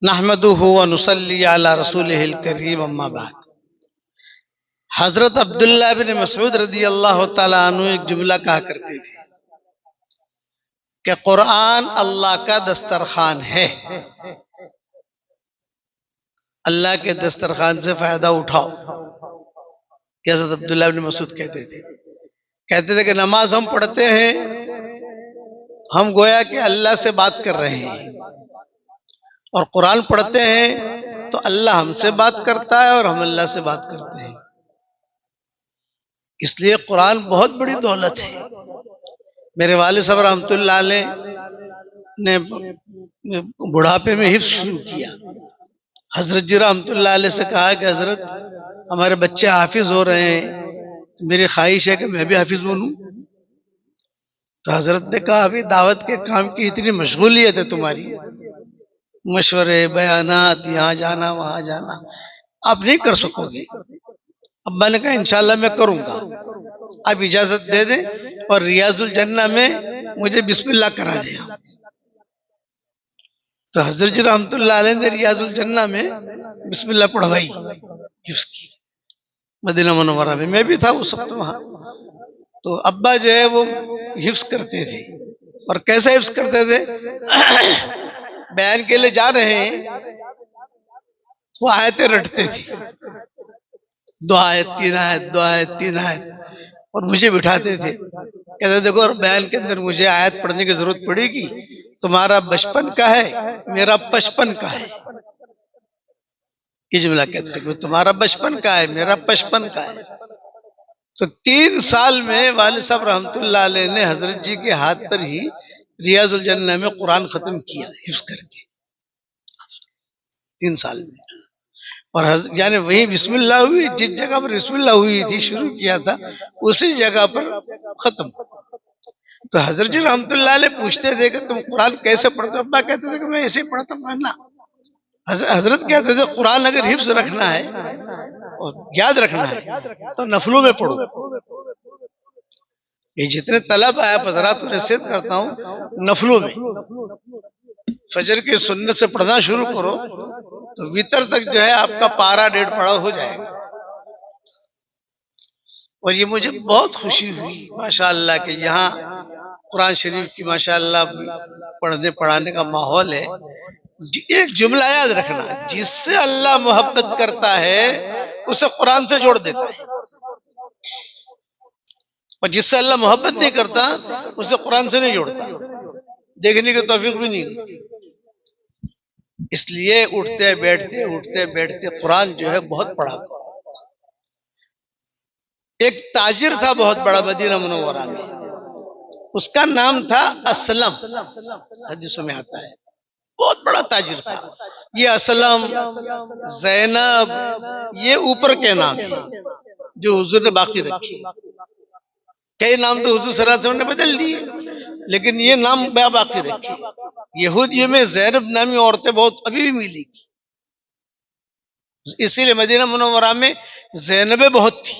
نحمدہ ونصلی علی رسولہ الکریم اما بعد۔ حضرت عبداللہ بن مسعود رضی اللہ تعالیٰ عنہ ایک جملہ کہا کرتے تھے کہ قرآن اللہ کا دسترخوان ہے، اللہ کے دسترخوان سے فائدہ اٹھاؤ۔ یہ حضرت عبداللہ بن مسعود کہتے تھے کہ نماز ہم پڑھتے ہیں، ہم گویا کہ اللہ سے بات کر رہے ہیں، اور قرآن پڑھتے ہیں تو اللہ ہم سے بات کرتا ہے اور ہم اللہ سے بات کرتے ہیں۔ اس لیے قرآن بہت بڑی دولت ہے۔ میرے والد صاحب رحمۃ اللہ علیہ نے بڑھاپے میں حفظ شروع کیا۔ حضرت جی رحمۃ اللہ علیہ سے کہا کہ حضرت ہمارے بچے حافظ ہو رہے ہیں، میری خواہش ہے کہ میں بھی حافظ بنوں۔ تو حضرت نے کہا ابھی دعوت کے کام کی اتنی مشغولیت ہے تمہاری، مشورے، بیانات، یہاں جانا وہاں جانا، آپ نہیں کر سکو گے۔ ابا نے کہا انشاءاللہ میں کروں گا، آپ اجازت دے دیں اور ریاض الجنہ میں مجھے بسم اللہ کرا دیا۔ تو حضرت جی رحمۃ اللہ علیہ نے ریاض الجنہ میں بسم اللہ پڑھوائی حفظ کی، مدینہ منورہ میں بھی تھا اس وقت وہاں۔ تو ابا جو ہے وہ حفظ کرتے تھے، اور کیسے حفظ کرتے تھے؟ بیان کے لیے جا رہے ہیں، وہ آیتیں رٹتے تھے، 2 آیت 3 آیت 2 آیت 3 آیت، اور مجھے بٹھاتے تھے، کہتے دیکھو بیان کے اندر مجھے آیت پڑھنے کی ضرورت پڑے گی، تمہارا بچپن کا ہے میرا 55 کا ہے۔ یہ جملہ کہتے ہیں کہ تمہارا بچپن کا ہے میرا 55 کا ہے۔ تو 3 سال میں والد صاحب رحمۃ اللہ علیہ نے حضرت جی کے ہاتھ پر ہی ریاض الجنہ میں قرآن ختم کیا حفظ کر کے، 3 سال میں۔ اور یعنی وہی بسم اللہ ہوئی، جس جگہ پر بسم اللہ ہوئی تھی، شروع کیا تھا، اسی جگہ پر ختم۔ تو حضرت جی رحمۃ اللہ علیہ پوچھتے تھے کہ تم قرآن کیسے پڑھتے ہو؟ ابا کہتے تھے کہ میں ایسے ہی پڑھتا ہوں نا۔ حضرت کہتے تھے قرآن اگر حفظ رکھنا ہے اور یاد رکھنا ہے تو نفلوں میں پڑھو۔ یہ جتنے طلب آیا حضرات کو نصیحت کرتا ہوں، نفلوں میں فجر کی سنت سے پڑھنا شروع کرو تو وتر تک جو ہے آپ کا پارا 1.5 پڑھا ہو جائے گا۔ اور یہ مجھے بہت خوشی ہوئی ماشاءاللہ کہ یہاں قرآن شریف کی ماشاءاللہ پڑھنے پڑھانے کا ماحول ہے۔ ایک جملہ یاد رکھنا، جس سے اللہ محبت کرتا ہے اسے قرآن سے جوڑ دیتا ہے، اور جس سے اللہ محبت نہیں کرتا اسے قرآن سے نہیں جوڑتا، دیکھنے کی توفیق بھی نہیں ہوتی۔ اس لیے اٹھتے بیٹھتے قرآن جو ہے بہت پڑھا کرو۔ ایک تاجر تھا بہت بڑا مدینہ منورہ میں، اس کا نام تھا اسلم، حدیثوں میں آتا ہے، بہت بڑا تاجر تھا۔ یہ اسلم، زینب، یہ اوپر کے نام ہیں جو حضور نے باقی رکھے۔ کئی نام تو حضور صلی اللہ علیہ وسلم نے بدل دیے، لیکن یہ نام باقی رکھے۔ یہودیوں میں زینب نامی عورتیں بہت ابھی بھی ملی گی، اسی لیے مدینہ منورہ میں زینبیں بہت تھی،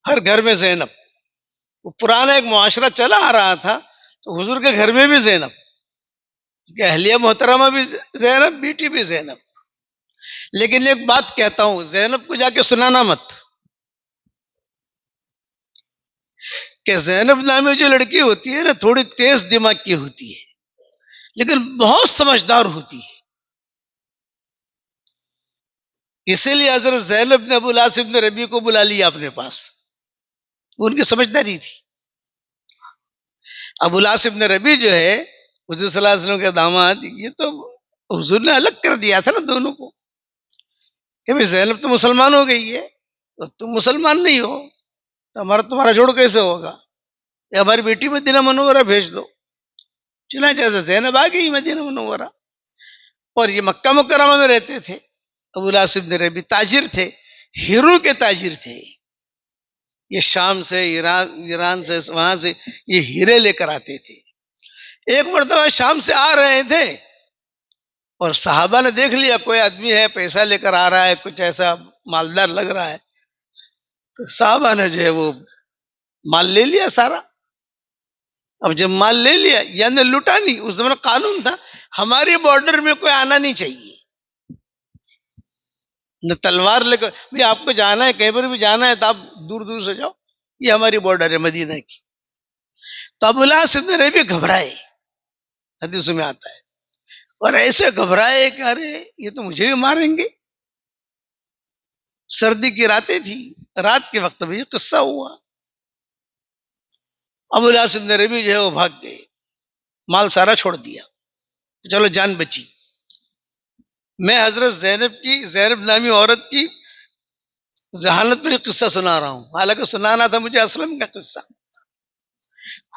ہر گھر میں زینب۔ وہ پرانا ایک معاشرہ چلا آ رہا تھا، تو حضور کے گھر میں بھی زینب، کہ اہلیہ محترمہ بھی زینب، بیٹی بھی زینب۔ لیکن ایک بات کہتا ہوں، زینب کو جا کے سنانا مت، کہ زینب نامی جو لڑکی ہوتی ہے نا، تھوڑی تیز دماغ کی ہوتی ہے لیکن بہت سمجھدار ہوتی ہے۔ اسی لیے حضرت زینب نے ابو العاص بن ربیع کو بلا لیا اپنے پاس، ان کی سمجھداری تھی۔ ابو العاص بن ربیع جو ہے حضور صلی اللہ علیہ وسلم کے داماد، یہ تو حضور نے الگ کر دیا تھا نا دونوں کو، کہ بھئی زینب تو مسلمان ہو گئی ہے تو تم مسلمان نہیں ہو، تو تمہارا جوڑ کیسے ہوگا؟ یہ ہماری بیٹی مدینہ منورہ بھیج دو۔ چنانچہ زینب آ گئی مدینہ منورہ، اور یہ مکہ مکرمہ میں رہتے تھے۔ ابو العاص بن ربیع تاجر تھے، ہیروں کے تاجر تھے۔ یہ شام سے، ایران سے، وہاں سے یہ ہیرے لے کر آتے تھے۔ ایک مرتبہ شام سے آ رہے تھے اور صحابہ نے دیکھ لیا کوئی آدمی ہے پیسہ لے کر آ رہا ہے، کچھ ایسا مالدار لگ رہا ہے، تو صحابہ نے جو ہے وہ مال لے لیا سارا۔ اب جب مال لے لیا، یعنی لٹا نہیں، اس زمانے قانون تھا ہماری بارڈر میں کوئی آنا نہیں چاہیے، نہ تلوار لے کر، بھائی آپ کو جانا ہے کہیں پر بھی جانا ہے تو آپ دور دور سے جاؤ، یہ ہماری بارڈر ہے مدینہ کی۔ تو ابو العاص ابن ربیع گھبرائے، حدیث میں آتا ہے، اور ایسے گھبرائے کہ ارے یہ تو مجھے بھی ماریں گے۔ سردی کی راتیں تھی، رات کے وقت میں یہ قصہ ہوا۔ ابو العاص ابن ربیع جو ہے وہ بھاگ گئے، مال سارا چھوڑ دیا، چلو جان بچی۔ میں حضرت زینب نامی عورت کی ذہانت پر یہ قصہ سنا رہا ہوں، حالانکہ سنانا تھا مجھے اسلم کا قصہ۔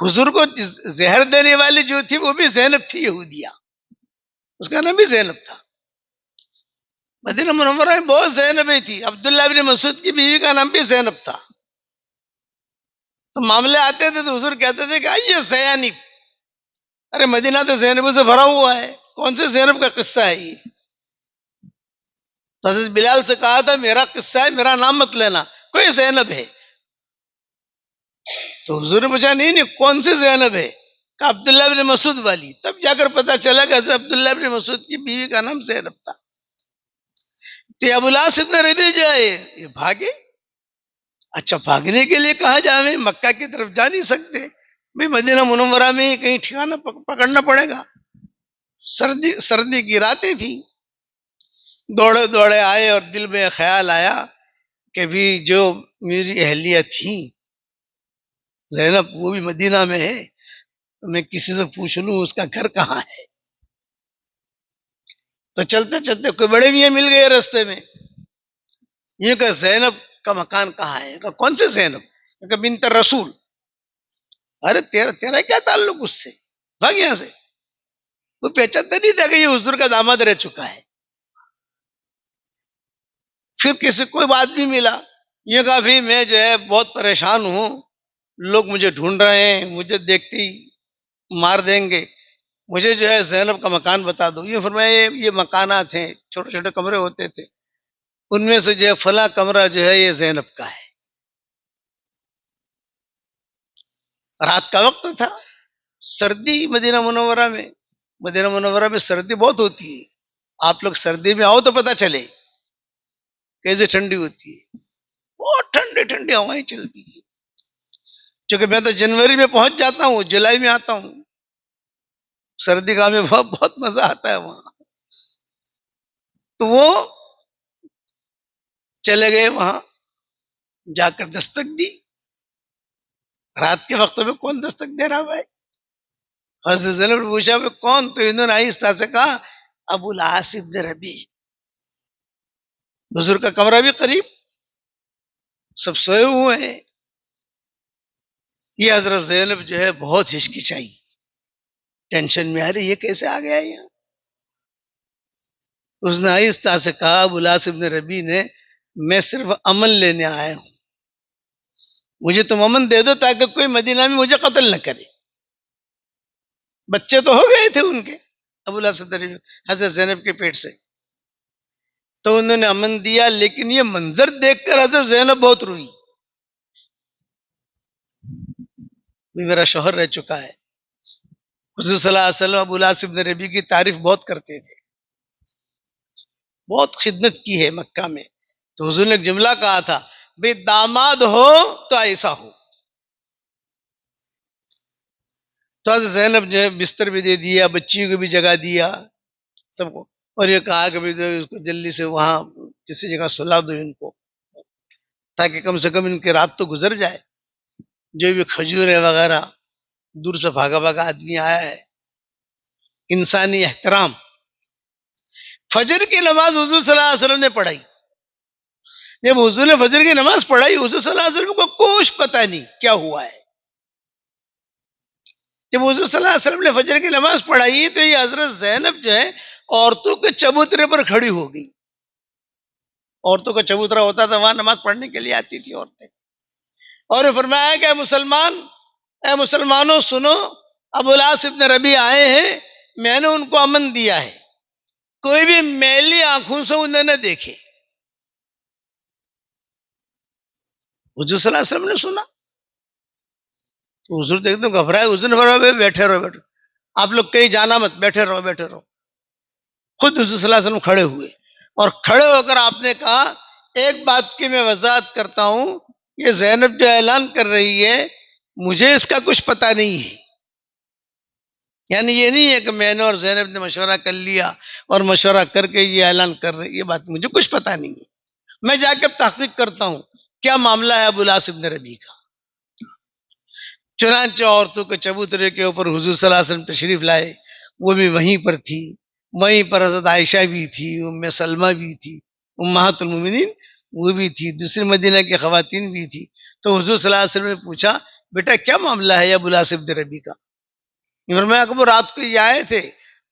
حضور کو زہر دینے والی جو تھی وہ بھی زینب تھی، یہودیہ، اس کا نام بھی زینب تھا۔ مدینہ منورہ میں بہت زینبیں تھی، عبداللہ بن مسعود کی بیوی کا نام بھی زینب تھا۔ تو معاملے آتے تھے تو حضور کہتے تھے کہ آئیے زینب، ارے مدینہ تو زینبوں سے بھرا ہوا ہے، کون سے زینب کا قصہ ہے یہ؟ تو حضرت بلال سے کہا تھا میرا قصہ ہے، میرا نام مت لینا، کوئی زینب ہے؟ تو حضور نے پوچھا نہیں کون سی زینب ہے؟ کہ عبداللہ بن مسعود والی۔ تب جا کر پتا چلا کہ حضرت عبداللہ بن مسعود کی بیوی کا نام زینب تھا۔ تو ابو العاص ابن ربیع جائے، یہ بھاگے۔ اچھا بھاگنے کے لیے کہاں جائیں؟ مکہ کی طرف جا نہیں سکتے، بھئی مدینہ منورہ میں کہیں ٹھکانہ پکڑنا پڑے گا۔ سردی کی راتیں تھی، دوڑے دوڑے آئے اور دل میں خیال آیا کہ بھی جو میری اہلیہ تھی زینب وہ بھی مدینہ میں ہے، تو میں کسی سے پوچھ لوں اس کا گھر کہاں ہے۔ تو چلتے چلتے کوئی بڑے میاں مل گئے رستے میں، یہ کہ زینب کا مکان کہاں ہے؟ کہ کون سے زینب؟ کہ بنت رسول۔ ارے تیرا کیا تعلق اس سے؟ بھاگ یہاں سے۔ وہ پہچانتا نہیں تھا کہ یہ حضور کا داماد رہ چکا ہے۔ پھر کسی کوئی بات بھی ملا، یہ کہا بھی میں جو ہے بہت پریشان ہوں، لوگ مجھے ڈھونڈ رہے ہیں، مجھے دیکھتے ہی مار دیں گے، مجھے جو ہے زینب کا مکان بتا دو۔ یہ فرمایا یہ مکانات ہیں، چھوٹے چھوٹے کمرے ہوتے تھے، ان میں سے جو ہے فلاں کمرہ جو ہے یہ زینب کا ہے۔ رات کا وقت تھا، سردی مدینہ منورہ میں سردی بہت ہوتی ہے، آپ لوگ سردی میں آؤ تو پتہ چلے کیسے ٹھنڈی ہوتی ہے، بہت ٹھنڈی ٹھنڈی ہوائیں چلتی ہیں۔ چونکہ میں تو جنوری میں پہنچ جاتا ہوں، جولائی میں آتا ہوں، سردی کا میں بہت مزہ آتا ہے وہاں۔ تو وہ چلے گئے وہاں، جا کر دستک دی۔ رات کے وقت میں کون دستک دے رہا بھائی؟ حضرت زینب نے پوچھا کون؟ تو انہوں نے آہستہ سے کہا ابو العاص ابن ربیع۔ حضور کا کمرہ بھی قریب، سب سوئے ہوئے ہیں۔ یہ حضرت زینب جو ہے بہت ہچکچائی، ٹینشن میں آ رہی یہ کیسے آ گیا یہاں؟ اس نے آہستہ سے کہا ابو العاص ابن ربیع نے میں صرف امن لینے آیا ہوں، مجھے تم امن دے دو تاکہ کوئی مدینہ میں مجھے قتل نہ کرے۔ بچے تو ہو گئے تھے ان کے، ابو العاص ابن ربیع حضرت زینب کے پیٹ سے، تو انہوں نے امن دیا۔ لیکن یہ منظر دیکھ کر حضرت زینب بہت روئی، میرا شوہر رہ چکا ہے۔ حضور صلی اللہ علیہ وسلم ابو العاص ابن ربیع کی تعریف بہت کرتے تھے، بہت خدمت کی ہے مکہ میں۔ تو حضور نے ایک جملہ کہا تھا بھئی داماد ہو تو ایسا ہو۔ تو حضرت زینب جو ہے بستر بھی دے دیا، بچیوں کو بھی جگہ دیا سب کو، اور یہ کہا کہ اس کو جلدی سے وہاں کسی جگہ سلا دو ان کو، تاکہ کم سے کم ان کی رات تو گزر جائے۔ جو بھی کھجورے وغیرہ، دور سے بھاگا بھاگا آدمی آیا ہے، انسانی احترام۔ فجر کی نماز حضور صلی اللہ علیہ وسلم نے پڑھائی۔ جب حضور نے فجر کی نماز پڑھائی، حضور صلی اللہ علیہ وسلم کو کچھ پتہ نہیں کیا ہوا ہے۔ جب حضور صلی اللہ علیہ وسلم نے فجر کی نماز پڑھائی تو یہ حضرت زینب جو ہے عورتوں کے چبوترے پر کھڑی ہو گئی۔ عورتوں کا چبوترا ہوتا تھا، وہاں نماز پڑھنے کے لیے آتی تھی عورتیں، اور فرمایا کہ اے مسلمانوں سنو، ابو العاص ابن ربیع آئے ہیں، میں نے ان کو امن دیا ہے، کوئی بھی میلی آنکھوں سے انہیں نہ دیکھے۔ حضور صلی اللہ علیہ وسلم نے سنا، حضور دیکھتے گھبرائے، حضور نے فرمایا بیٹھے رہو۔ آپ لوگ کہیں جانا مت، بیٹھے رہو بیٹھے رہو. خود حضور صلی اللہ علیہ وسلم کھڑے ہوئے اور کھڑے ہو کر آپ نے کہا ایک بات کی میں وضاحت کرتا ہوں، یہ زینب جو اعلان کر رہی ہے مجھے اس کا کچھ پتہ نہیں ہے. یعنی یہ نہیں ہے کہ میں نے اور زینب نے مشورہ کر لیا اور مشورہ کر کے یہ اعلان کر رہے، یہ بات مجھے کچھ پتہ نہیں ہے. میں جا کے تحقیق کرتا ہوں کیا معاملہ ہے ابو العاص بن ربیع کا. چنانچہ عورتوں کے چبوترے کے اوپر حضور صلی اللہ علیہ وسلم تشریف لائے، وہ بھی وہیں پر تھی، وہیں پر حضرت عائشہ بھی تھی، ام سلمہ بھی تھی، امہات المومنین وہ بھی تھی، دوسری مدینہ کی خواتین بھی تھی. تو حضور صلی اللہ علیہ وسلم نے پوچھا بیٹا کیا معاملہ ہے ابو العاص بن ربیع کا؟ فرمایا کہ وہ رات کو یہ آئے تھے،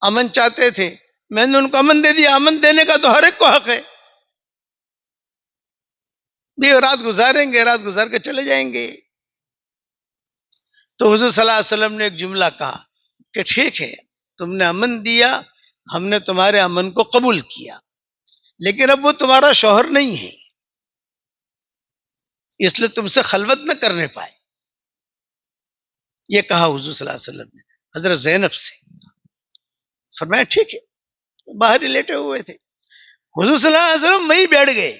امن چاہتے تھے، میں نے ان کو امن دے دیا. امن دینے کا تو ہر ایک کو حق ہے، یہ رات گزاریں گے، رات گزار کے چلے جائیں گے. تو حضور صلی اللہ علیہ وسلم نے ایک جملہ کہا کہ ٹھیک ہے تم نے امن دیا، ہم نے تمہارے امن کو قبول کیا، لیکن اب وہ تمہارا شوہر نہیں ہے، اس لیے تم سے خلوت نہ کرنے پائے. یہ کہا حضور صلی اللہ علیہ وسلم نے حضرت زینب سے. فرمایا ٹھیک ہے، باہر ہی لیٹے ہوئے تھے. حضور صلی اللہ علیہ وسلم وہیں بیٹھ گئے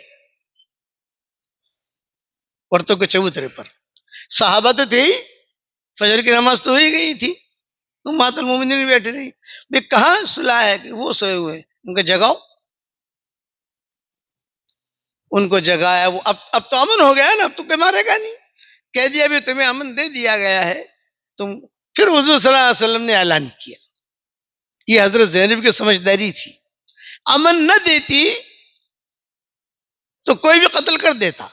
عورتوں کے چبوترے پر. صحابہ تو تھے ہی، فجر کی نماز تو ہو ہی گئی تھی، امہات المومنین بیٹھے رہی. میں کہاں صلح ہے کہ وہ سوئے ہوئے، ان کو جگاؤ. ان کو جگایا. وہ اب تو امن ہو گیا ہے نا، اب تو کوئی مارے گا نہیں. کہہ دیا بھی تمہیں امن دے دیا گیا ہے تم. پھر حضور صلی اللہ علیہ وسلم نے اعلان کیا. یہ حضرت زینب کی سمجھداری تھی. امن نہ دیتی تو کوئی بھی قتل کر دیتا،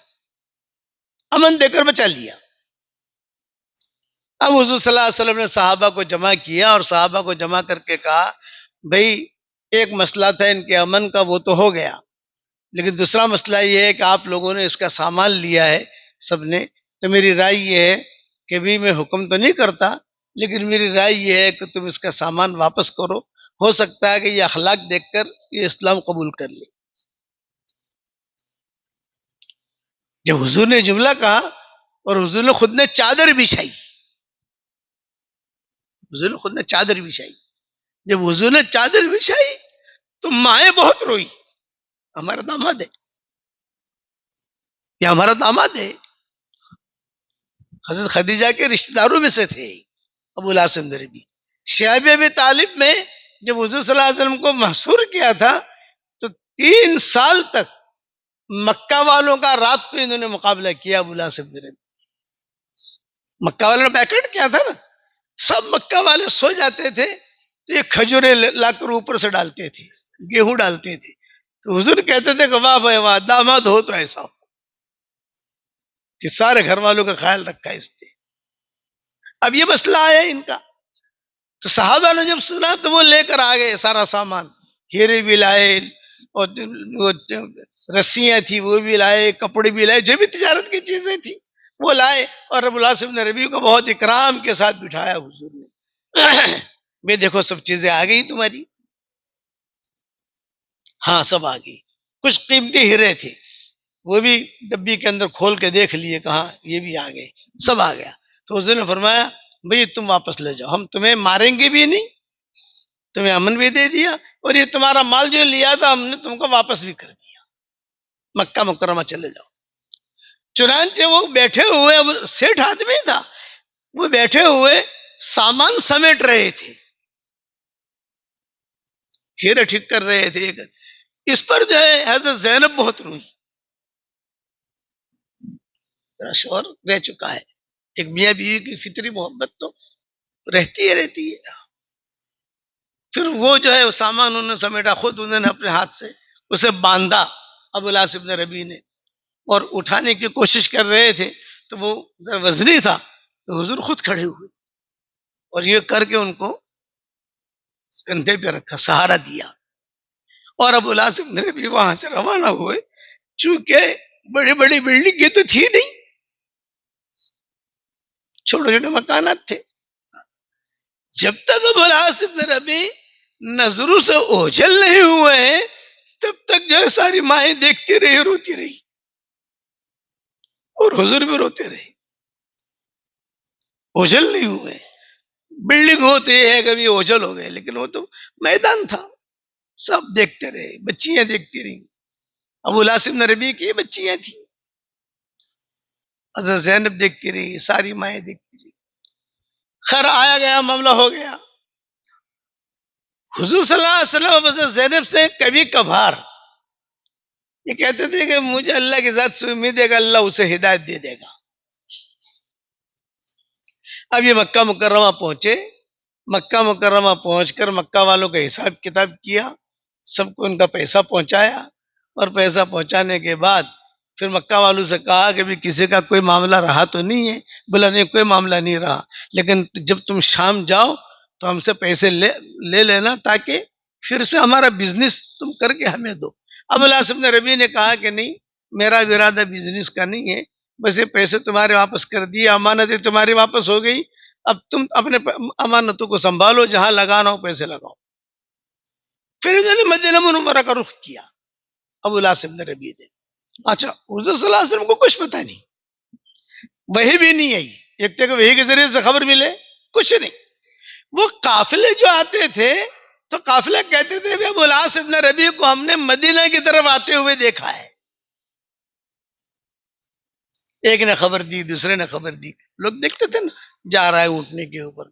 امن دے کر بچا لیا. اب حضور صلی اللہ علیہ وسلم نے صحابہ کو جمع کیا اور صحابہ کو جمع کر کے کہا بھائی ایک مسئلہ تھا ان کے امن کا، وہ تو ہو گیا، لیکن دوسرا مسئلہ یہ ہے کہ آپ لوگوں نے اس کا سامان لیا ہے سب نے. تو میری رائے یہ ہے کہ بھی میں حکم تو نہیں کرتا، لیکن میری رائے یہ ہے کہ تم اس کا سامان واپس کرو، ہو سکتا ہے کہ یہ اخلاق دیکھ کر یہ اسلام قبول کر لے. جب حضور نے جملہ کہا اور حضور نے خود نے چادر بچھائی، حضور نے خود نے چادر بچھائی. جب حضور نے چادر بچھائی تو مائیں بہت روئی. ہمارا داماد ہے، یہ ہمارا داماد ہے. حضرت خدیجہ کے رشتہ داروں میں سے تھے ابو العاص بن ربیع. شیعہ ابی طالب میں جب حضور صلی اللہ علیہ وسلم کو محصور کیا تھا تو 3 سال تک مکہ والوں کا رات کو انہوں نے مقابلہ کیا. ابو العاص بن ربیع مکہ والوں نے بیکٹ کیا تھا نا، سب مکہ والے سو جاتے تھے تو یہ کھجورے لا کر اوپر سے ڈالتے تھے، گیہوں ڈالتے تھے. تو حضور کہتے تھے کہ واہ بھائی واہ، داماد ہو تو ایسا ہو کہ سارے گھر والوں کا خیال رکھا اس نے. اب یہ مسئلہ آیا ان کا. تو صحابہ نے جب سنا تو وہ لے کر آ گئے سارا سامان، ہیرے بھی لائے اور رسیاں تھی وہ بھی لائے، کپڑے بھی لائے، جو بھی تجارت کی چیزیں تھی وہ لائے. اور ابو العاص بن ربیع کو بہت اکرام کے ساتھ بٹھایا حضور نے. بے دیکھو سب چیزیں آ گئی تمہاری. ہاں سب آ گئی. کچھ قیمتی ہیرے تھے وہ بھی ڈبی کے اندر کھول کے دیکھ لیے، کہاں یہ بھی آ گئے، سب آ گیا. تو حضور نے فرمایا بھئی تم واپس لے جاؤ، ہم تمہیں ماریں گے بھی نہیں، تمہیں امن بھی دے دیا، اور یہ تمہارا مال جو لیا تھا ہم نے تم کو واپس بھی کر دیا، مکہ مکرمہ چلے جاؤ. چنانچہ وہ بیٹھے ہوئے، سیٹھ آدمی تھا، وہ بیٹھے ہوئے سامان سمیٹ رہے تھے، ہیرے ٹھیک کر رہے تھے. اس پر جو ہے حضرت زینب بہت روئی. میرا شوہر رہ چکا ہے، ایک میاں بیوی کی فطری محبت تو رہتی ہے. پھر وہ جو ہے وہ سامان انہوں نے سمیٹا، خود انہوں نے اپنے ہاتھ سے اسے باندھا ابو العاص بن ربیع نے، اور اٹھانے کی کوشش کر رہے تھے تو وہ وزنی تھا. تو حضور خود کھڑے ہوئے اور یہ کر کے ان کو کندھے پہ رکھا، سہارا دیا. اور ابو العاص بن ربیع وہاں سے روانہ ہوئے. چونکہ بڑی بڑی بلڈنگ یہ تو تھی نہیں، چھوٹے چھوٹے مکانات تھے. جب تک ابو العاص بن ربیع نظروں سے اوجھل نہیں ہوئے ہیں تب تک جو ساری مائیں دیکھتی رہی، روتی رہی، اور حضور بھی روتے رہے. اوجھل نہیں ہوئے. بلڈنگ ہوتی ہے کبھی اوجل ہو گئے، لیکن وہ تو میدان تھا، سب دیکھتے رہے، بچیاں دیکھتی رہی، ابو العاص بن ربیع کی بچیاں تھیں، حضرت زینب دیکھتی رہی، ساری مائیں دیکھتی رہی. خیر آیا گیا معاملہ ہو گیا. حضور صلی اللہ علیہ وسلم حضرت زینب سے کبھی کبھار یہ کہتے تھے کہ مجھے اللہ کی ذات سے امید ہے کہ اللہ اسے ہدایت دے دے گا. اب یہ مکہ مکرمہ پہنچے، مکہ مکرمہ پہنچ کر مکہ والوں کا حساب کتاب کیا، سب کو ان کا پیسہ پہنچایا، اور پیسہ پہنچانے کے بعد پھر مکہ والوں سے کہا کہ بھی کسی کا کوئی معاملہ رہا تو نہیں ہے؟ بولا نہیں، کوئی معاملہ نہیں رہا، لیکن جب تم شام جاؤ تو ہم سے پیسے لے لینا تاکہ پھر سے ہمارا بزنس تم کر کے ہمیں دو. ابو العاص بن ربیع نے کہا کہ نہیں، میرا ارادہ بزنس کا نہیں ہے، بس یہ پیسے تمہارے واپس کر دیے، امانتیں تمہاری واپس ہو گئی، اب تم اپنے امانتوں کو سنبھالو، جہاں لگانا ہو پیسے لگاؤ. پھر انہوں نے مدینہ منورہ کا رخ کیا ابو العاص بن ربیع نے. اچھا حضور صلی اللہ علیہ وسلم کو کچھ پتہ نہیں، وہی بھی نہیں آئی، ایک تک وہی کے ذریعے سے خبر ملے کچھ نہیں. وہ قافلے جو آتے تھے تو قافلے کہتے تھے ابو العاص بن ربیع کو ہم نے مدینہ کی طرف آتے ہوئے دیکھا ہے. ایک نے خبر دی، دوسرے نے خبر دی، لوگ دیکھتے تھے نا جا رہا ہے اونٹنے کے اوپر.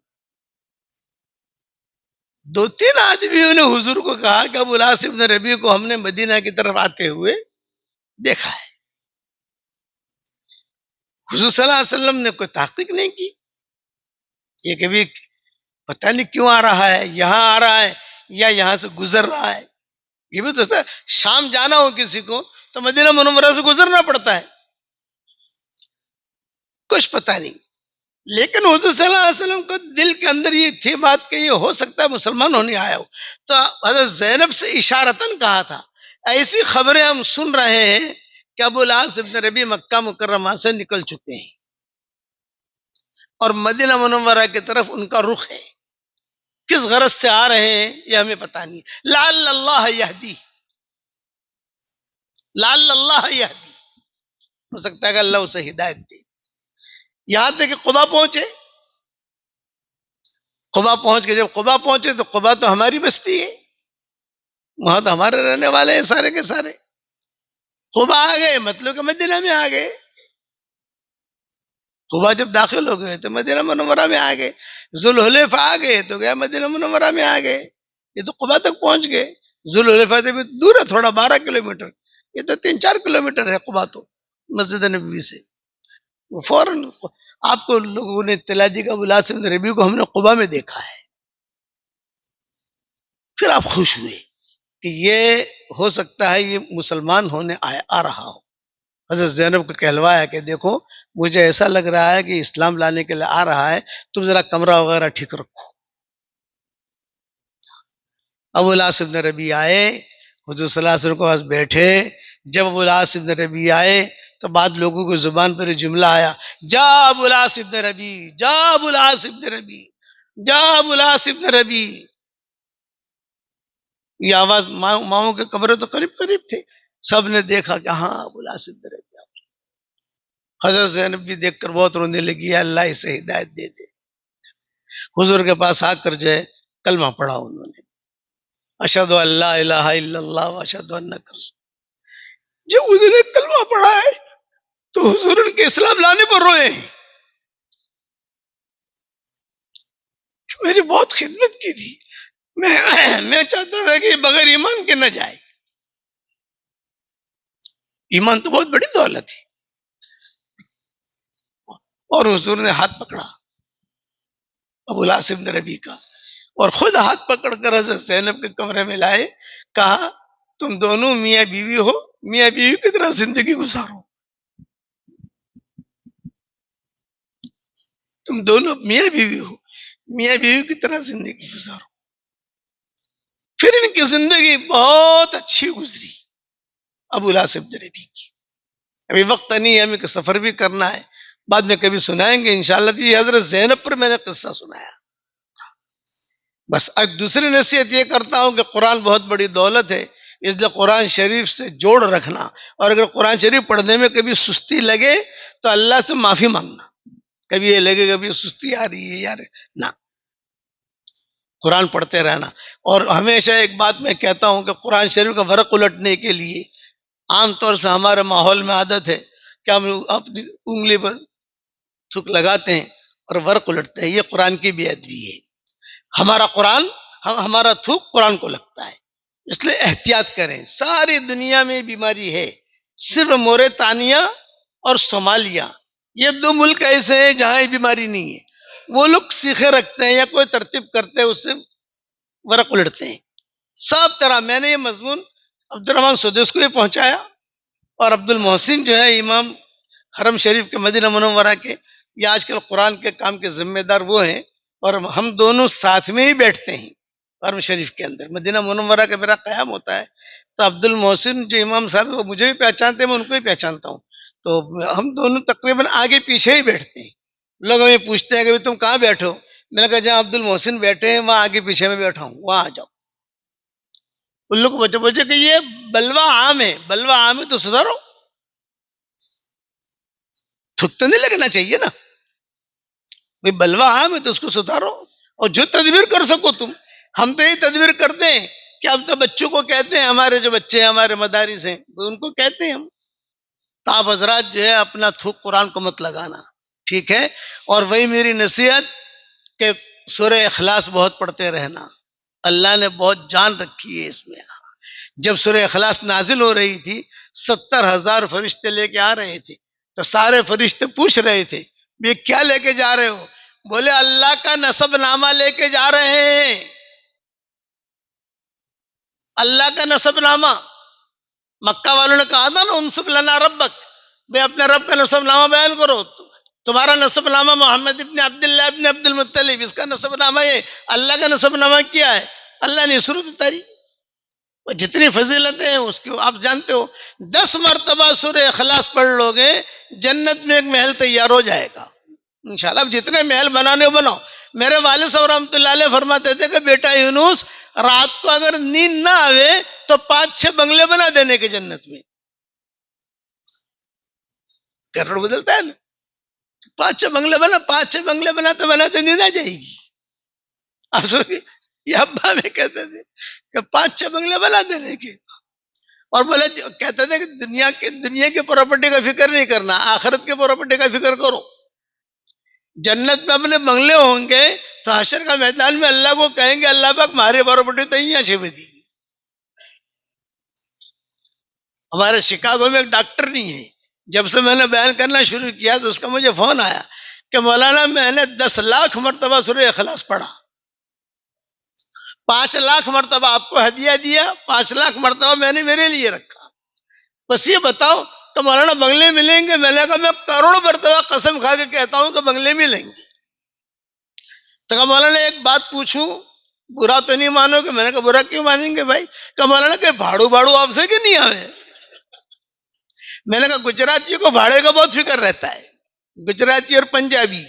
دو تین آدمیوں نے حضور کو کہا کہ ابو العاص بن ربیع کو ہم نے مدینہ کی طرف آتے ہوئے دیکھا ہے. حضور صلی اللہ علیہ وسلم نے کوئی تحقیق نہیں کی، یہ کبھی پتہ نہیں کیوں آ رہا ہے، یہاں آ رہا ہے یا یہاں سے گزر رہا ہے. یہ بھی تو شام جانا ہو کسی کو تو مدینہ منورہ سے گزرنا پڑتا ہے، کچھ پتہ نہیں. لیکن حضور صلی اللہ علیہ وسلم کو دل کے اندر یہ تھی بات کہ یہ ہو سکتا ہے مسلمان ہونے آیا ہو. تو حضرت زینب سے اشارتاً کہا تھا ایسی خبریں ہم سن رہے ہیں کہ ابو العاص بن ربیع مکہ مکرمہ سے نکل چکے ہیں اور مدینہ منورہ کی طرف ان کا رخ ہے. کس غرض سے آ رہے ہیں یہ ہمیں پتہ نہیں. لعل اللہ یہدی، لعل اللہ یہدی، ہو سکتا ہے کہ اللہ اسے ہدایت دے. یہاں تک کہ قبا پہنچے. قبا پہنچ کے جب قبا پہنچے تو قبا تو ہماری بستی ہے، وہاں تو ہمارے رہنے والے ہیں سارے کے سارے. قبا آ گئے مطلب کہ مدینہ میں آ گئے. قبا جب داخل ہو گئے تو مدینہ منورہ میں آ گئے. ذوالحلیفہ آ گئے تو گیا مدینہ منورہ میں آ گئے. یہ تو قبا تک پہنچ گئے. ذوالحلیفہ سے بھی دور ہے تھوڑا، 12 کلومیٹر، یہ تو 3-4 کلومیٹر ہے قبا تو مسجد نبوی سے. وہ فوراً آپ کو لوگوں نے اطلاع دی کہ ابو العاص بن ربیع کو ہم نے قبا میں دیکھا ہے. پھر آپ خوش ہوئے کہ یہ ہو سکتا ہے یہ مسلمان ہونے آ رہا ہو. حضرت زینب کو کہلوایا کہ دیکھو مجھے ایسا لگ رہا ہے کہ اسلام لانے کے لیے آ رہا ہے، تم ذرا کمرہ وغیرہ ٹھیک رکھو. ابو العاص بن ربیع آئے، حضور صلی اللہ علیہ وسلم کے پاس بیٹھے. جب ابو العاص بن ربیع آئے تو بعد لوگوں کو زبان پر جملہ آیا، جا ابو العاص بن ربیع، جا ابو العاص بن ربیع، جا ابو العاص بن ربیع. یہ آواز ماؤں کے کمرے تو قریب قریب تھے، سب نے دیکھا کہ ہاں ابو العاص بن ربیع. حضرت زینب بھی دیکھ کر بہت رونے لگی، اللہ اسے ہدایت دے دے. حضور کے پاس آ کر جو ہے کلمہ پڑھا انہوں نے، اشہد ان لا الہ الا اللہ واشہد انک رسول. جب انہوں نے کلمہ پڑھا ہے تو حضور ان کے اسلام لانے پر روئے ہیں. میری بہت خدمت کی تھی، میں چاہتا تھا کہ بغیر ایمان کے نہ جائے. ایمان تو بہت بڑی دولت ہے. اور حضور نے ہاتھ پکڑا ابو العاص بن ربیع کا اور خود ہاتھ پکڑ کر حضرت زینب کے کمرے میں لائے. کہا تم دونوں میاں بیوی ہو، میاں بیوی کی طرح زندگی گزارو. تم دونوں میاں بیوی ہو، میاں بیوی کی طرح زندگی گزارو. پھر ان کی زندگی بہت اچھی گزری ابو العاص بن ربیع کی. ابھی وقت نہیں ہے، ہمیں سفر بھی کرنا ہے، بعد میں کبھی سنائیں گے انشاءاللہ. یہ حضرت زینب پر میں نے قصہ سنایا. بس آج دوسری نصیحت یہ کرتا ہوں کہ قرآن بہت بڑی دولت ہے، اس لیے قرآن شریف سے جوڑ رکھنا، اور اگر قرآن شریف پڑھنے میں کبھی سستی لگے تو اللہ سے معافی مانگنا. کبھی یہ لگے کبھی سستی آ رہی ہے یار، نہ، قرآن پڑھتے رہنا. اور ہمیشہ ایک بات میں کہتا ہوں کہ قرآن شریف کا ورق الٹنے کے لیے عام طور سے ہمارے ماحول میں عادت ہے کہ ہم اپنی انگلی پر تھوک لگاتے ہیں اور ورق الٹتے ہیں. یہ قرآن کی بے ادبی ہے. ہمارا تھوک قرآن کو لگتا ہے. اس لیے احتیاط کریں. ساری دنیا میں بیماری ہے، صرف موریتانیہ اور صومالیہ یہ 2 ملک ایسے ہیں جہاں یہ بیماری نہیں ہے. وہ لوگ سیکھے رکھتے ہیں یا کوئی ترتیب کرتے ہیں، اس سے ورق الٹتے ہیں. سب طرح میں نے یہ مضمون عبد الرحمن سدیس کو بھی پہنچایا، اور عبد المحسن جو ہے امام حرم شریف کے مدینہ منورہ کے، یہ آج کل قرآن کے کام کے ذمہ دار وہ ہیں، اور ہم دونوں ساتھ میں ہی بیٹھتے ہیں حرم شریف کے اندر. مدینہ منورہ کا میرا قیام ہوتا ہے تو عبد المحسن جو امام صاحب وہ مجھے بھی پہچانتے ہیں، میں ان کو بھی پہچانتا ہوں. تو ہم دونوں تقریباً آگے پیچھے ہی بیٹھتے ہیں. لوگ ہمیں پوچھتے ہیں کہ تم کہاں بیٹھو؟ میں نے کہا جہاں عبد المحسن بیٹھے ہیں وہاں آگے پیچھے میں بیٹھا ہوں، وہاں آ جاؤ. ان لوگ کو بچے کہ یہ بلوا عام ہے. بلوا عام ہے تو سدھارو، تھک تو نہیں لگنا چاہیے نا. بھائی بلوا عام ہے تو اس کو سدھارو، اور جو تدبیر کر سکو تم. ہم تو یہ تدبیر کرتے ہیں کہ اب تو بچوں کو کہتے ہیں، ہمارے جو بچے ہیں ہمارے مدارس ہیں ان کو کہتے ہیں ہم، تو آپ حضرات جو ہے اپنا تھوک قرآن کو مت لگانا، ٹھیک ہے. اور وہی میری نصیحت کہ سورہ اخلاص بہت پڑھتے رہنا. اللہ نے بہت جان رکھی ہے اس میں. جب سورہ اخلاص نازل ہو رہی تھی 70,000 فرشتے لے کے آ رہے تھے، تو سارے فرشتے پوچھ رہے تھے یہ کیا لے کے جا رہے ہو؟ بولے اللہ کا نسب نامہ لے کے جا رہے ہیں. اللہ کا نسب نامہ. مکہ والوں نے کہا تھا نا انصب لنا ربک، بھائی اپنے رب کا نسب نامہ بیان کرو. تمہارا نسب نامہ محمد ابن عبداللہ ابن عبد المطلب، اس کا نسب نامہ یہ. اللہ کا نسب نامہ کیا ہے؟ اللہ نے سورۃ اتاری. جتنی فضیلتیں ہیں اس کو آپ جانتے ہو. 10 مرتبہ سورہ اخلاص پڑھ لو گے جنت میں ایک محل تیار ہو جائے گا انشاءاللہ. اب جتنے محل بنانے ہو بناؤ. میرے والد صاحب رحمۃ اللہ علیہ فرماتے تھے کہ بیٹا یونس، رات کو اگر نیند نہ آوے تو 5-6 بنگلے بنا دینے کے جنت میں. کروڑ بدلتا ہے نا. 5-6 بنگلے بنا، 5-6 بنگلے بناتے بناتے نیند آ جائے گی. آپ یہ ابا میں کہتے تھے کہ 5-6 بنگلے بنا دینے کے. اور بولے کہتے تھے کہ دنیا کے پراپرٹی کا فکر نہیں کرنا، آخرت کے پراپرٹی کا فکر کرو. جنت میں اپنے بنگلے ہوں گے تو حشر کا میدان میں اللہ کو کہیں گے اللہ پاک ہماری پراپرٹی تو یہاں چھپی تھی. ہمارے شکاگو میں ایک ڈاکٹر نہیں ہے، جب سے میں نے بیان کرنا شروع کیا تو اس کا مجھے فون آیا کہ مولانا میں نے 10 لاکھ مرتبہ سورہ اخلاص پڑھا، 5 لاکھ مرتبہ آپ کو ہدیہ دیا، 5 لاکھ مرتبہ میں نے میرے لیے رکھا. بس یہ بتاؤ تو مولانا بنگلے ملیں گے؟ میں نے کہا میں کروڑ مرتبہ قسم کھا کے کہتا ہوں کہ بنگلے ملیں گے. تو کہا مولانا ایک بات پوچھوں، برا تو نہیں مانو گے؟ میں نے کہا برا کیوں مانیں گے بھائی؟ کہ مولانا کہ بھاڑو آپ سے کہ نہیں آوے؟ میں نے کہا گجراتی کو بھاڑے کا بہت فکر رہتا ہے، گجراتی اور پنجابی.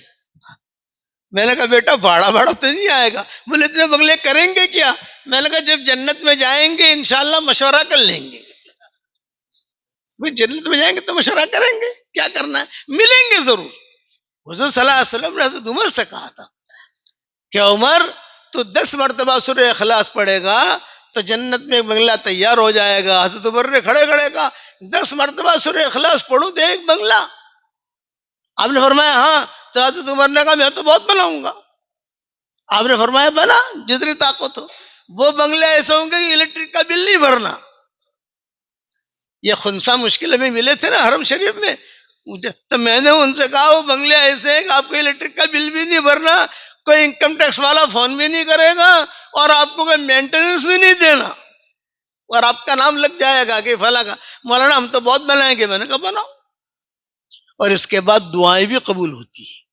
میں نے کہا بیٹا بھاڑا تو نہیں آئے گا. بولے اتنے بنگلے کریں گے کیا؟ میں نے کہا جب جنت میں جائیں گے انشاءاللہ مشورہ کر لیں گے. جنت میں جائیں گے تو مشورہ کریں گے کیا کرنا ہے، ملیں گے ضرور. حضور صلی اللہ علیہ وسلم نے حضرت عمر سے کہا تھا کہ عمر تو 10 مرتبہ سورہ اخلاص پڑھے گا تو جنت میں ایک بنگلہ تیار ہو جائے گا. حضرت عمر نے کھڑے کہا 10 مرتبہ سورہ اخلاص پڑھوں تو ایک بنگلہ؟ آپ نے فرمایا ہاں. تو حضرت عمر نے کہا میں تو بہت بناؤں گا. آپ نے فرمایا بنا جتنی طاقت ہو. وہ بنگلے ایسے ہوں گے کہ الیکٹرک کا بل نہیں بھرنا. یہ خنسا مشکل میں ملے تھے نا حرم شریف میں، تو میں نے ان سے کہا وہ بنگلے ایسے ہیں کہ آپ کو الیکٹرک کا بل بھی نہیں بھرنا، کوئی انکم ٹیکس والا فون بھی نہیں کرے گا، اور آپ کو کوئی مینٹیننس بھی نہیں دینا، اور آپ کا نام لگ جائے گا کہ فلاں کا. مولانا ہم تو بہت بنائیں گے. میں نے کہا بناؤ. اور اس کے بعد دعائیں بھی قبول ہوتی ہیں.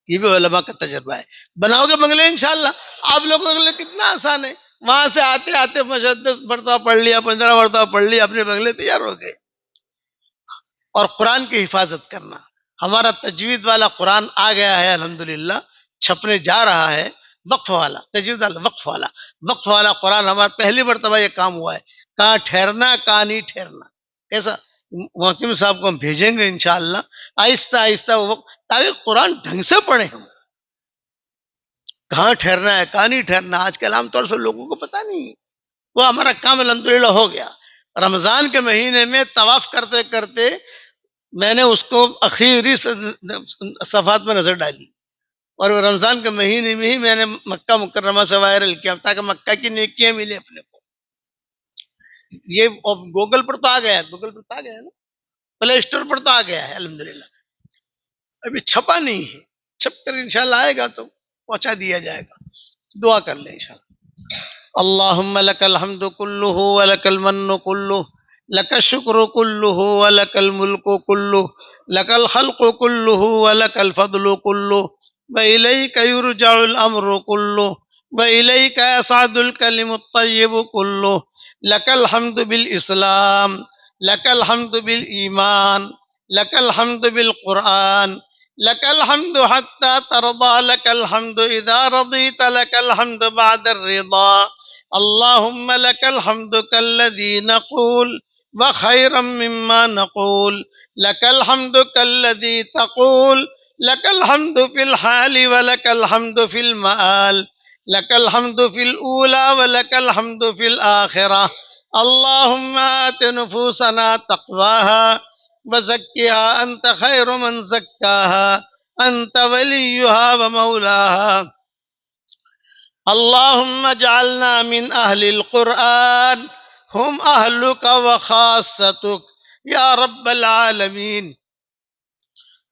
یہ بھی علماء کا تجربہ ہے. بناؤ گے بنگلے انشاءاللہ. آپ لوگوں کے لیے کتنا آسان ہے، وہاں سے آتے 10 مرتبہ پڑھ لیا، 15 مرتبہ پڑھ لیا، اپنے بنگلے تیار ہو گئے. اور قرآن کی حفاظت کرنا. ہمارا تجوید والا قرآن آ گیا ہے الحمدللہ، چھپنے جا رہا ہے. وقف والا تجوید والا وقف والا قرآن ہمارا پہلی مرتبہ یہ کام ہوا ہے. کہاں ٹھہرنا کہاں نہیں ٹھہرنا کیسا. محتم صاحب کو ہم بھیجیں گے انشاءاللہ آہستہ آہستہ وہ وقت، تاکہ قرآن ڈھنگ سے پڑھیں ہم. کہاں ٹھہرنا ہے کہاں نہیں ٹھہرنا آج کل عام طور سے لوگوں کو پتہ نہیں. وہ ہمارا کام الحمدللہ ہو گیا. رمضان کے مہینے میں طواف کرتے کرتے میں نے اس کو اخیری صفحات میں نظر ڈالی، اور رمضان کے مہینے میں ہی میں نے مکہ مکرمہ سے وائرل کیا تاکہ مکہ کی نیکیاں ملے اپنے کو. یہ گوگل پر تو آ گیا، گوگل پر تو آ گیا ہے نا، پلے اسٹور پر تو آ گیا ہے الحمدللہ. ابھی چھپا نہیں ہے، چھپ کر انشاءاللہ آئے گا تو پہنچا دیا جائے گا. دعا کر لیں انشاءاللہ. اللہم لک الحمد کلہ ولک المن کلہ لک الشکر کلہ ولک الملک کلہ لک الخلق کلہ ولک الفضل کلہ وإلیک یرجع الامر کلہ وإلیک یصعد الکلم الطیب کلہ لک الحمد بالاسلام لک الحمد بالایمان لک الحمد بالقرآن لك الحمد حتى ترضى لك الحمد إذا رضيت لك الحمد بعد الرضا. اللهم لك الحمد كالذي نقول وخيرا مما نقول لك الحمد كالذي تقول لك الحمد في الحال ولك الحمد في المآل لك الحمد في الأولى ولك الحمد في الآخرة. اللهم آت نفوسنا تقواها وزكها أنت خير من زكاها أنت وليها ومولاها. اللهم اجعلنا من أهل القرآن هم أهلك وخاصتك يا رب العالمين.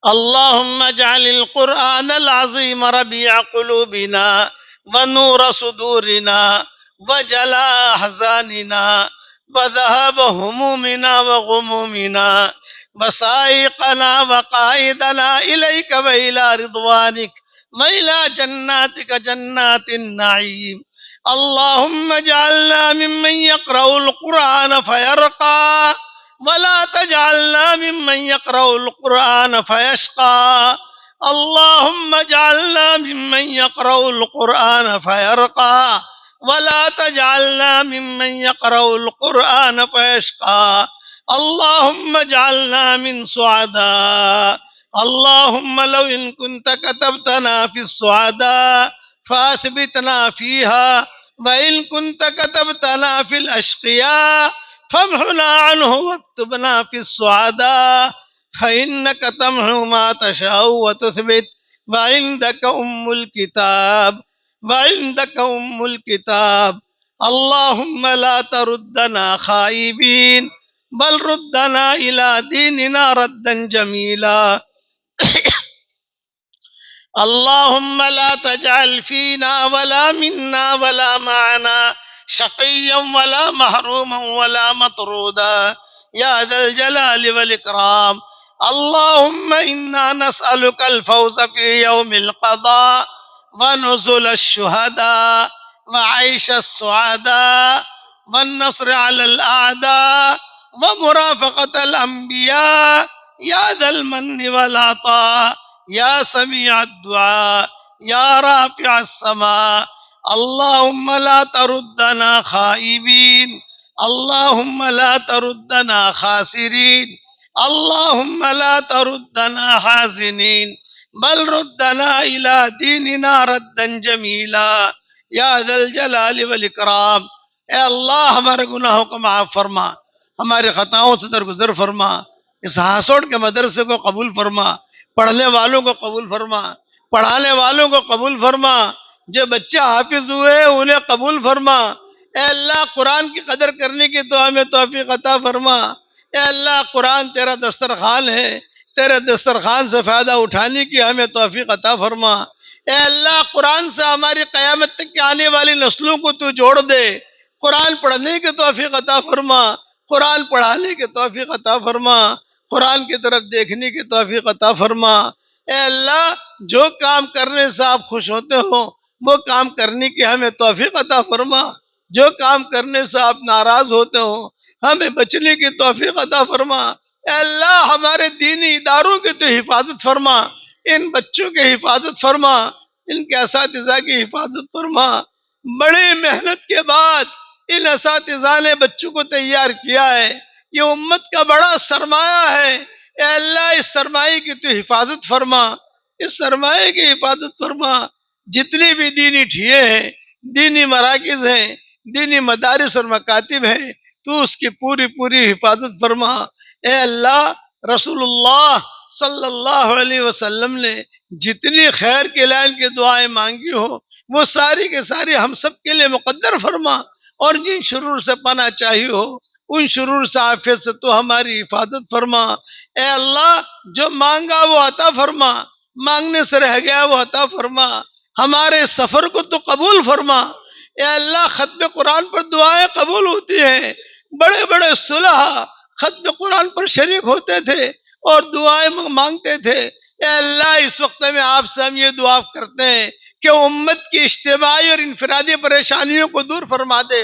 اللهم اجعل القرآن العظيم ربيع قلوبنا ونور صدورنا وجلاء أحزاننا وذهاب همومنا وغمومنا وسائقنا وقائدنا إليك وإلى رضوانك وإلى جناتك جنات النعيم. اللهم اجعلنا ممن يقرأ القرآن فيرقى ولا تجعلنا ممن يقرأ القرآن فيشقى. اللهم اجعلنا ممن يقرأ القرآن فيرقى ولا تجعلنا ممن يقرأ القرآن فيشقى. اللهم اجعلنا من سعداء. اللهم لو إن كنت كتبتنا في السعداء فأثبتنا فيها، وإن كنت كتبتنا في الأشقياء فامحنا عنه واكتبنا في السعداء، فإنك تمحو ما تشاء وتثبت وعندك أم الكتاب وعندك أم الكتاب. اللهم لا تردنا خائبين بل ردنا إلى ديننا ردا جميلا. اللهم لا تجعل فينا ولا منا ولا معنا شقيا ولا محروما ولا مطرودا يا ذا الجلال والإكرام. اللهم إنا نسألك الفوز في يوم القضاء ونزل الشهداء وعيش السعداء والنصر على الأعداء ومرافقة الأنبياء يا ذا المن والعطاء يا سميع الدعاء يا رافع السماء. اللهم لا تردنا خائبين، اللهم لا تردنا خاسرين، اللهم لا تردنا حازنين بل ردنا إلى ديننا ردا جميلا یا ذا الجلال والاکرام. اے اللہ ہمارے گناہوں کو معاف فرما، ہمارے خطاؤں سے درگزر فرما، اس ہاسوڑ کے مدرسے کو قبول فرما، پڑھنے والوں کو قبول فرما، پڑھانے والوں کو قبول فرما، جو بچے حافظ ہوئے انہیں قبول فرما. اے اللہ قرآن کی قدر کرنے کی تو ہمیں توفیق عطا فرما. اے اللہ قرآن تیرا دسترخوان ہے، تیرے دسترخوان سے فائدہ اٹھانے کی ہمیں توفیق عطا فرما. اے اللہ قرآن سے ہماری قیامت تک کے آنے والی نسلوں کو تو جوڑ دے. قرآن پڑھنے کی توفیق عطا فرما، قرآن پڑھانے کی توفیق عطا فرما، قرآن کی طرف دیکھنے کی توفیق عطا فرما. اے اللہ جو کام کرنے سے آپ خوش ہوتے ہو وہ کام کرنے کی ہمیں توفیق عطا فرما، جو کام کرنے سے آپ ناراض ہوتے ہو ہمیں بچنے کی توفیق عطا فرما. اے اللہ ہمارے دینی اداروں کی تو حفاظت فرما، ان بچوں کی حفاظت فرما، ان کے اساتذہ کی حفاظت فرما. بڑی محنت کے بعد ان اساتذہ نے بچوں کو تیار کیا ہے، یہ امت کا بڑا سرمایہ ہے. اے اللہ اس سرمایہ کی تو حفاظت فرما، اس سرمایہ کی حفاظت فرما. جتنی بھی دینی ٹھیے ہیں، دینی مراکز ہیں، دینی مدارس اور مکاتب ہیں، تو اس کی پوری پوری حفاظت فرما۔ اے اللہ، رسول اللہ صلی اللہ علیہ وسلم نے جتنی خیر کے لائن کی دعائیں مانگی ہو، وہ ساری کے ساری ہم سب کے لیے مقدر فرما، اور جن شرور سے پناہ چاہی ہو، ان شرور سے عافیت سے تو ہماری حفاظت فرما۔ اے اللہ، جو مانگا وہ عطا فرما، مانگنے سے رہ گیا وہ عطا فرما، ہمارے سفر کو تو قبول فرما۔ اے اللہ، ختم قرآن پر دعائیں قبول ہوتی ہیں، بڑے بڑے صلحاء ختم قرآن پر شریک ہوتے تھے اور دعائیں مانگتے تھے۔ اے اللہ، اس وقت میں آپ سے ہم یہ دعا کرتے ہیں کہ امت کی اجتماعی اور انفرادی پریشانیوں کو دور فرما دے۔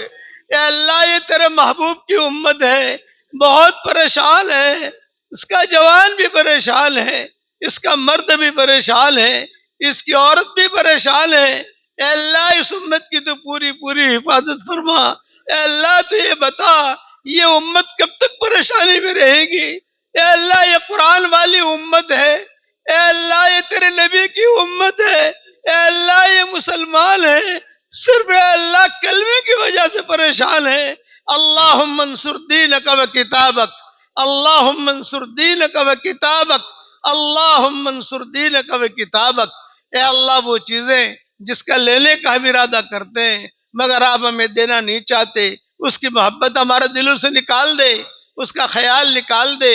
اے اللہ، یہ تیرے محبوب کی امت ہے، بہت پریشان ہے، اس کا جوان بھی پریشان ہے، اس کا مرد بھی پریشان ہے، اس کی عورت بھی پریشان ہے۔ اے اللہ، اس امت کی تو پوری پوری حفاظت فرما۔ اے اللہ، تو یہ بتا، یہ امت کب تک پریشانی میں رہے گی؟ اے اللہ، یہ قرآن والی امت ہے، اے اللہ، یہ تیرے نبی کی امت ہے، اے اللہ، یہ مسلمان ہیں، صرف اے اللہ کلمے کی وجہ سے پریشان ہے۔ اللہم انصر دینک و کتابک، اللہم انصر دینک و کتابک، اللہم انصر دینک و کتابک۔ اے اللہ، وہ چیزیں جس کا لینے کا ہم ارادہ کرتے ہیں مگر آپ ہمیں دینا نہیں چاہتے، اس کی محبت ہمارے دلوں سے نکال دے، اس کا خیال نکال دے،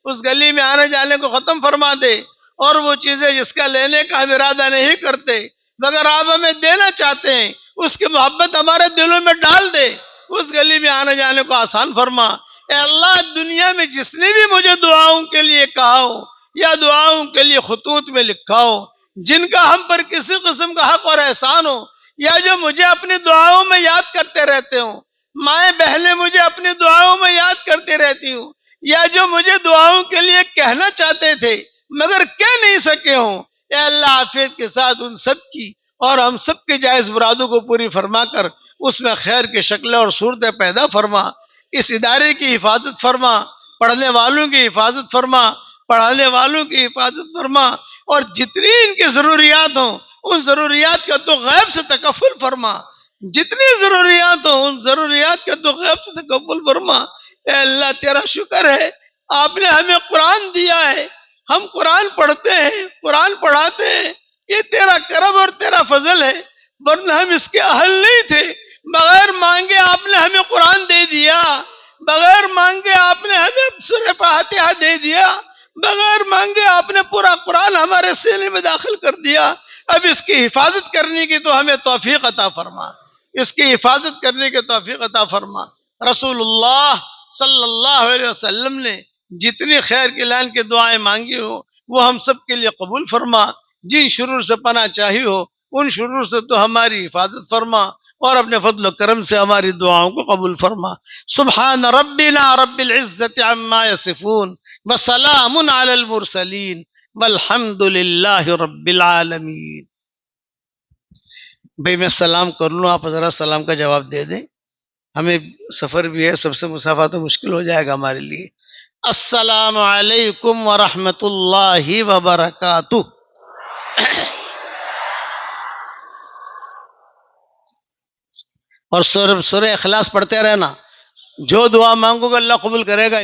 اس گلی میں آنے جانے کو ختم فرما دے، اور وہ چیزیں جس کا لینے کا ہم ارادہ نہیں کرتے مگر آپ ہمیں دینا چاہتے ہیں، اس کی محبت ہمارے دلوں میں ڈال دے، اس گلی میں آنے جانے کو آسان فرما۔ اے اللہ، دنیا میں جس نے بھی مجھے دعاؤں کے لیے کہا ہو یا دعاؤں کے لیے خطوط میں لکھا ہو، جن کا ہم پر کسی قسم کا حق اور احسان ہو، یا جو مجھے اپنی دعاؤں میں یاد کرتے رہتے ہوں، مائیں بہنیں مجھے اپنی دعاؤں میں یاد کرتے رہتی ہوں، یا جو مجھے دعاؤں کے لیے کہنا چاہتے تھے مگر کہہ نہیں سکے ہوں، اے اللہ، عافیت کے ساتھ ان سب کی اور ہم سب کے جائز مرادوں کو پوری فرما کر اس میں خیر کی شکلیں اور صورتیں پیدا فرما۔ اس ادارے کی حفاظت فرما، پڑھنے والوں کی حفاظت فرما، پڑھانے والوں کی حفاظت فرما، اور جتنی ان کی ضروریات ہوں ان ضروریات کا تو غیب سے تکفل فرما، جتنی ضروریات ہوں ان ضروریات کا تو غیب سے تکفل فرما۔ اے اللہ، تیرا شکر ہے، آپ نے ہمیں قرآن دیا ہے، ہم قرآن پڑھتے ہیں، قرآن پڑھاتے ہیں، یہ تیرا کرم اور تیرا فضل ہے، ورنہ ہم اس کے اہل نہیں تھے۔ بغیر مانگے آپ نے ہمیں قرآن دے دیا، بغیر مانگے آپ نے ہمیں سورہ فاتحہ دے دیا، بغیر مانگے آپ نے پورا قرآن ہمارے سینے میں داخل کر دیا۔ اب اس کی حفاظت کرنے کی تو ہمیں توفیق عطا فرما، اس کی حفاظت کرنے کی توفیق عطا فرما۔ رسول اللہ صلی اللہ علیہ وسلم نے جتنی خیر کے لائن کی دعائیں مانگی ہو وہ ہم سب کے لیے قبول فرما، جن شرور سے پناہ چاہی ہو ان شرور سے تو ہماری حفاظت فرما، اور اپنے فضل و کرم سے ہماری دعاؤں کو قبول فرما۔ سبحان ربنا رب العزت عما یصفون وسلام علی المرسلین والحمد للہ رب العالمین۔ بھئی میں سلام کر لوں، آپ ذرا سلام کا جواب دے دیں، ہمیں سفر بھی ہے، سب سے مسافہ تو مشکل ہو جائے گا ہمارے لیے۔ السلام علیکم ورحمۃ اللہ وبرکاتہ۔ اور سورہ اخلاص پڑھتے رہنا، جو دعا مانگو گے اللہ قبول کرے گا۔